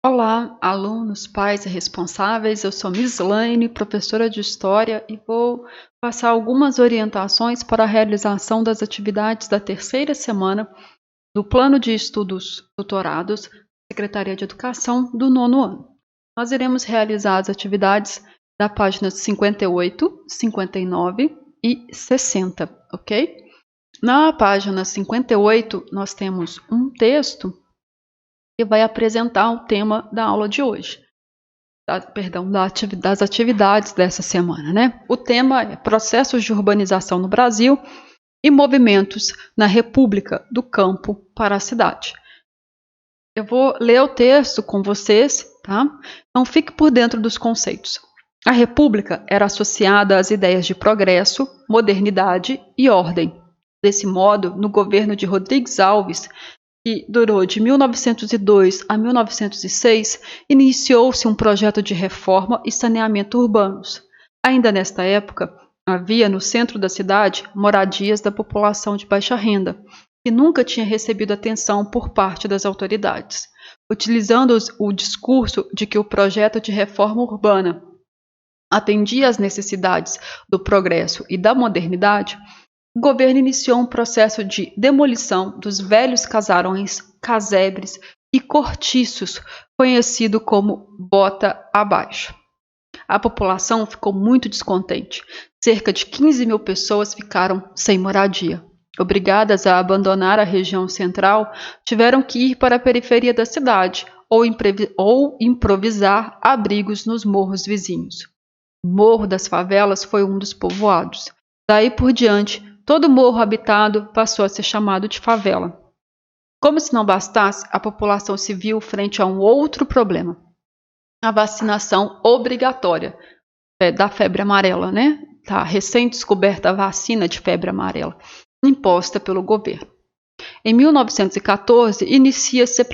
Olá, alunos, pais e responsáveis. Eu sou Miss Laine, professora de História, e vou passar algumas orientações para a realização das atividades da terceira semana do Plano de Estudos Tutorados, Secretaria de Educação, do nono ano. Nós iremos realizar as atividades da página 58, 59 e 60, ok? Na página 58, nós temos um texto que vai apresentar o tema da aula de hoje, das atividades dessa semana, né? O tema é processos de urbanização no Brasil e movimentos na República do Campo para a Cidade. Eu vou ler o texto com vocês, tá? Então fique por dentro dos conceitos. A República era associada às ideias de progresso, modernidade e ordem. Desse modo, no governo de Rodrigues Alves, que durou de 1902 a 1906, iniciou-se um projeto de reforma e saneamento urbanos. Ainda nesta época, havia no centro da cidade moradias da população de baixa renda, que nunca tinha recebido atenção por parte das autoridades. Utilizando o discurso de que o projeto de reforma urbana atendia às necessidades do progresso e da modernidade, o governo iniciou um processo de demolição dos velhos casarões, casebres e cortiços, conhecido como Bota Abaixo. A população ficou muito descontente. Cerca de 15 mil pessoas ficaram sem moradia. Obrigadas a abandonar a região central, tiveram que ir para a periferia da cidade ou improvisar abrigos nos morros vizinhos. O Morro das Favelas foi um dos povoados. Daí por diante, todo morro habitado passou a ser chamado de favela. Como se não bastasse, a população se viu frente a um outro problema: a vacinação obrigatória da febre amarela, né? Tá recém-descoberta a vacina de febre amarela, imposta pelo governo. Em 1914, inicia-se a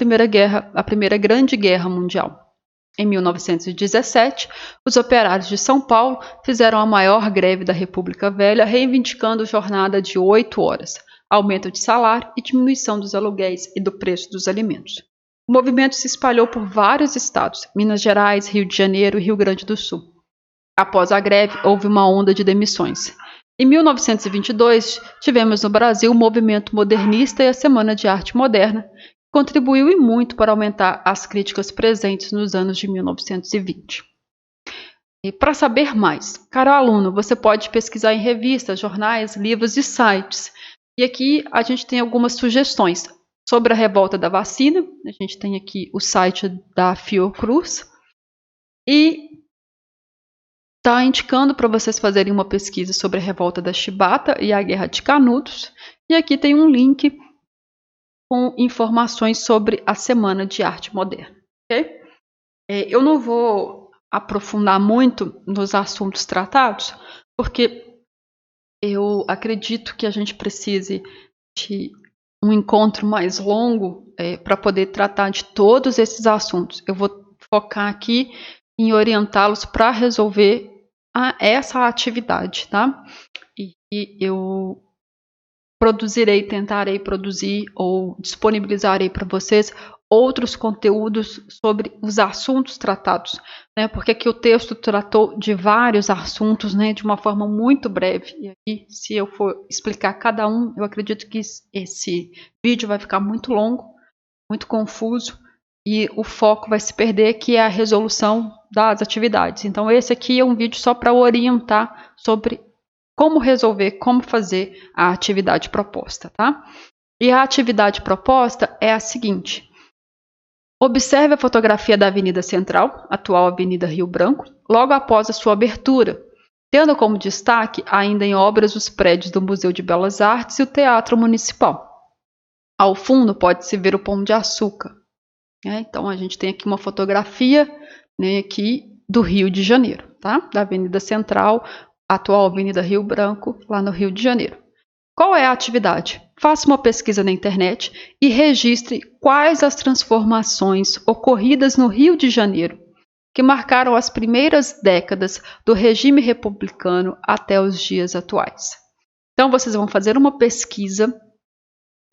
primeira Grande Guerra Mundial. Em 1917, os operários de São Paulo fizeram a maior greve da República Velha, reivindicando jornada de 8 horas, aumento de salário e diminuição dos aluguéis e do preço dos alimentos. O movimento se espalhou por vários estados: Minas Gerais, Rio de Janeiro e Rio Grande do Sul. Após a greve, houve uma onda de demissões. Em 1922, tivemos no Brasil o movimento modernista e a Semana de Arte Moderna, contribuiu e muito para aumentar as críticas presentes nos anos de 1920. E para saber mais, caro aluno, você pode pesquisar em revistas, jornais, livros e sites. E aqui a gente tem algumas sugestões sobre a revolta da vacina. A gente tem aqui o site da Fiocruz e está indicando para vocês fazerem uma pesquisa sobre a revolta da Chibata e a Guerra de Canudos. E aqui tem um link com informações sobre a Semana de Arte Moderna. Okay? Eu não vou aprofundar muito nos assuntos tratados, porque eu acredito que a gente precise de um encontro mais longo para poder tratar de todos esses assuntos. Eu vou focar aqui em orientá-los para resolver essa atividade, tá? E eu tentarei produzir ou disponibilizarei para vocês outros conteúdos sobre os assuntos tratados, né? Porque aqui o texto tratou de vários assuntos, né, de uma forma muito breve. E aí, se eu for explicar cada um, eu acredito que esse vídeo vai ficar muito longo, muito confuso, e o foco vai se perder, que é a resolução das atividades. Então, esse aqui é um vídeo só para orientar sobre como resolver, como fazer a atividade proposta, tá? E a atividade proposta é a seguinte: observe a fotografia da Avenida Central, atual Avenida Rio Branco, logo após a sua abertura, tendo como destaque, ainda em obras, os prédios do Museu de Belas Artes e o Teatro Municipal. Ao fundo pode-se ver o Pão de Açúcar. Então, a gente tem aqui uma fotografia, né, aqui do Rio de Janeiro, tá? Da Avenida Central, atual Avenida Rio Branco, lá no Rio de Janeiro. Qual é a atividade? Faça uma pesquisa na internet e registre quais as transformações ocorridas no Rio de Janeiro, que marcaram as primeiras décadas do regime republicano até os dias atuais. Então, vocês vão fazer uma pesquisa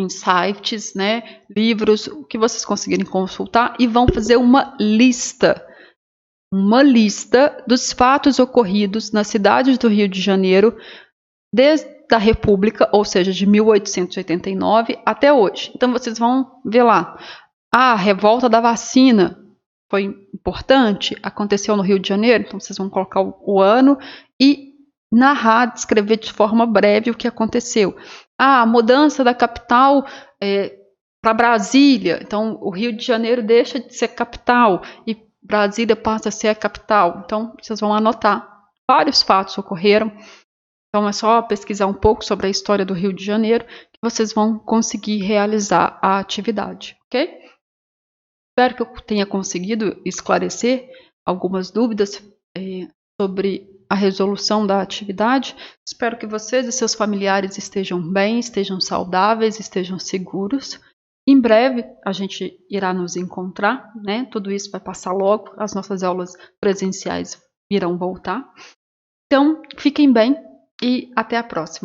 sites, né, livros, o que vocês conseguirem consultar, e vão fazer uma lista dos fatos ocorridos nas cidades do Rio de Janeiro desde a República, ou seja, de 1889 até hoje. Então vocês vão ver lá. A revolta da vacina foi importante, aconteceu no Rio de Janeiro, então vocês vão colocar o ano e narrar, descrever de forma breve o que aconteceu. A mudança da capital para Brasília, então o Rio de Janeiro deixa de ser capital e Brasília passa a ser a capital. Então vocês vão anotar. Vários fatos ocorreram. Então é só pesquisar um pouco sobre a história do Rio de Janeiro que vocês vão conseguir realizar a atividade, ok? Espero que eu tenha conseguido esclarecer algumas dúvidas sobre a resolução da atividade. Espero que vocês e seus familiares estejam bem, estejam saudáveis, estejam seguros. Em breve a gente irá nos encontrar, né? Tudo isso vai passar logo, as nossas aulas presenciais irão voltar. Então, fiquem bem e até a próxima.